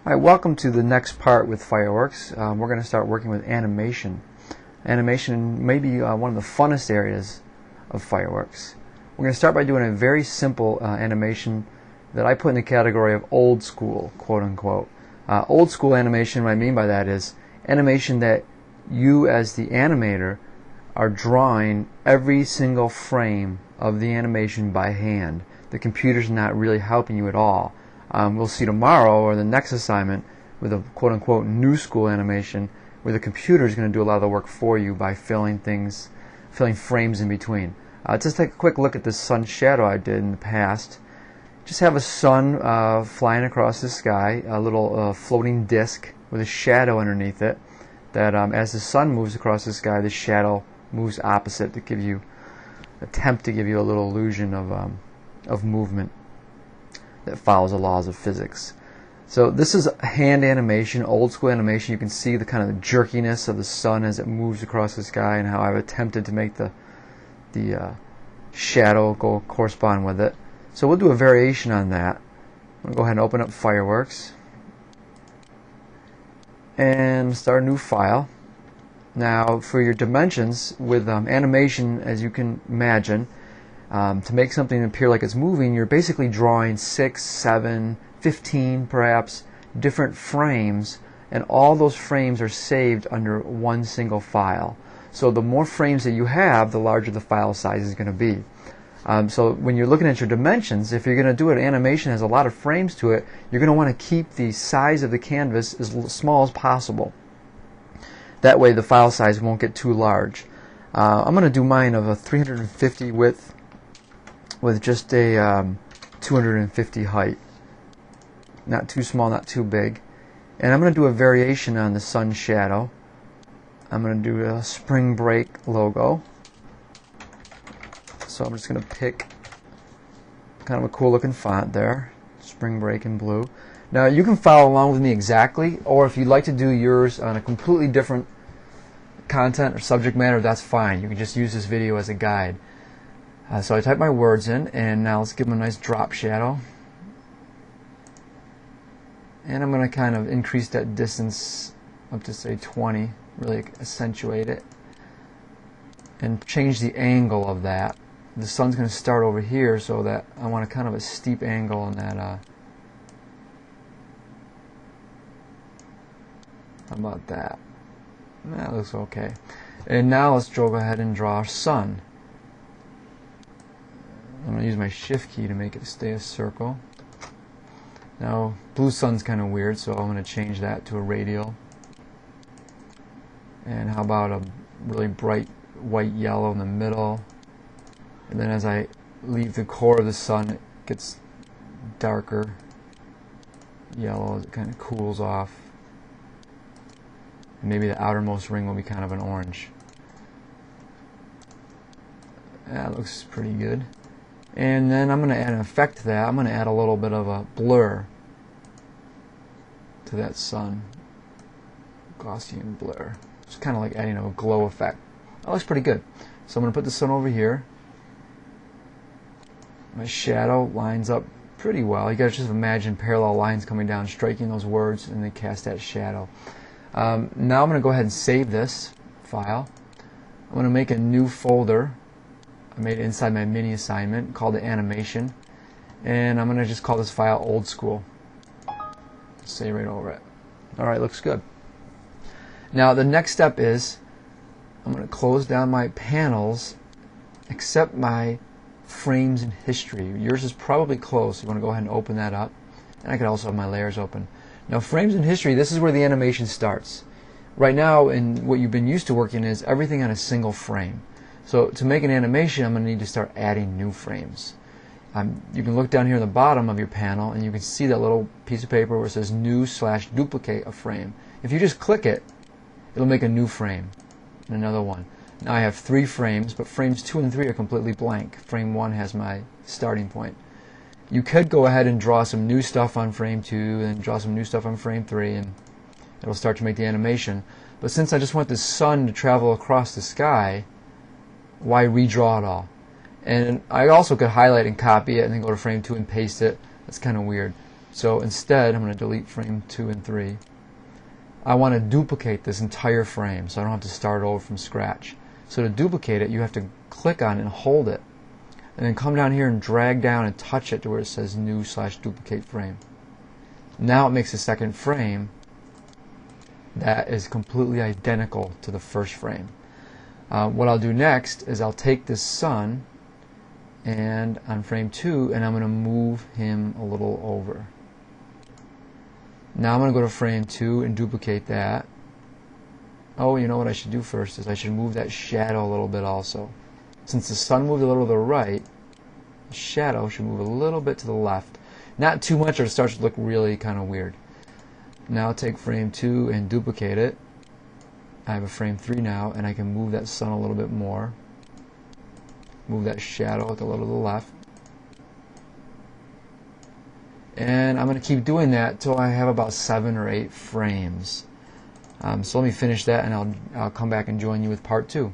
Alright, welcome to the next part with fireworks. We're going to start working with animation. Animation may be one of the funnest areas of fireworks. We're going to start by doing a very simple animation that I put in the category of old school, quote unquote. Old school animation, what I mean by that is animation that you as the animator are drawing every single frame of the animation by hand. The computer's not really helping you at all. We'll see tomorrow or the next assignment with a quote-unquote new school animation where the computer is going to do a lot of the work for you by filling frames in between. Just take a quick look at this sun shadow I did in the past. Just have a sun flying across the sky, a little floating disc with a shadow underneath it that as the sun moves across the sky, the shadow moves opposite to attempt to give you a little illusion of movement that follows the laws of physics. So this is hand animation, old school animation. You can see the kind of jerkiness of the sun as it moves across the sky and how I've attempted to make the shadow correspond with it. So we'll do a variation on that. I'm going to go ahead and open up Fireworks and start a new file. Now for your dimensions with animation, as you can imagine, to make something appear like it's moving, you're basically drawing 6, 7, 15 perhaps different frames, and all those frames are saved under one single file. So the more frames that you have, the larger the file size is going to be. So when you're looking at your dimensions, if you're going to do an animation that has a lot of frames to it, you're going to want to keep the size of the canvas as small as possible. That way the file size won't get too large. I'm going to do mine of a 350 width with just a 250 height. Not too small, not too big. And I'm going to do a variation on the sun shadow. I'm going to do a spring break logo. So I'm just going to pick kind of a cool looking font there, spring break in blue. Now you can follow along with me exactly, or if you'd like to do yours on a completely different content or subject matter, that's fine. You can just use this video as a guide. So I type my words in, and now let's give them a nice drop shadow. And I'm going to kind of increase that distance up to say 20, really accentuate it, and change the angle of that. The sun's going to start over here, so that I want a kind of a steep angle on that. How about that? That looks okay. And now let's go ahead and draw our sun. I'm going to use my shift key to make it stay a circle. Now blue sun's kind of weird, so I'm going to change that to a radial. And how about a really bright white yellow in the middle? And then as I leave the core of the sun, it gets darker yellow as it kind of cools off. And maybe the outermost ring will be kind of an orange. That looks pretty good. And then I'm going to add an effect to that. I'm going to add a little bit of a blur to that sun. Gaussian blur. It's kind of like adding a glow effect. That looks pretty good. So I'm going to put the sun over here. My shadow lines up pretty well. You got to just imagine parallel lines coming down, striking those words, and then cast that shadow. Now I'm going to go ahead and save this file. I'm going to make a new folder. I made it inside my mini assignment called the animation, and I'm going to just call this file old school. Say right over it. Alright, looks good. Now the next step is I'm going to close down my panels except my frames in history. Yours is probably closed, so you want to go ahead and open that up, and I could also have my layers open. Now frames in history, this is where the animation starts. Right now, in what you've been used to working is everything on a single frame. So to make an animation, I'm going to need to start adding new frames. You can look down here in the bottom of your panel, and you can see that little piece of paper where it says new/duplicate a frame. If you just click it, it'll make a new frame and another one. Now I have 3 frames, but frames 2 and 3 are completely blank. Frame 1 has my starting point. You could go ahead and draw some new stuff on frame 2 and draw some new stuff on frame 3, and it'll start to make the animation. But since I just want the sun to travel across the sky, why redraw it all? And I also could highlight and copy it and then go to frame 2 and paste it. That's kind of weird. So instead, I'm going to delete frame 2 and 3. I want to duplicate this entire frame so I don't have to start over from scratch. So to duplicate it, you have to click on it and hold it, and then come down here and drag down and touch it to where it says new/duplicate frame. Now it makes a second frame that is completely identical to the first frame. What I'll do next is I'll take this sun and on frame 2 and I'm going to move him a little over. Now I'm going to go to frame 2 and duplicate that. Oh, you know what I should do first is I should move that shadow a little bit also. Since the sun moved a little to the right, the shadow should move a little bit to the left. Not too much or it starts to look really kind of weird. Now I'll take frame 2 and duplicate it. I have a frame 3 now, and I can move that sun a little bit more. Move that shadow a little to the left. And I'm going to keep doing that till I have about 7 or 8 frames. So let me finish that, and I'll come back and join you with part 2.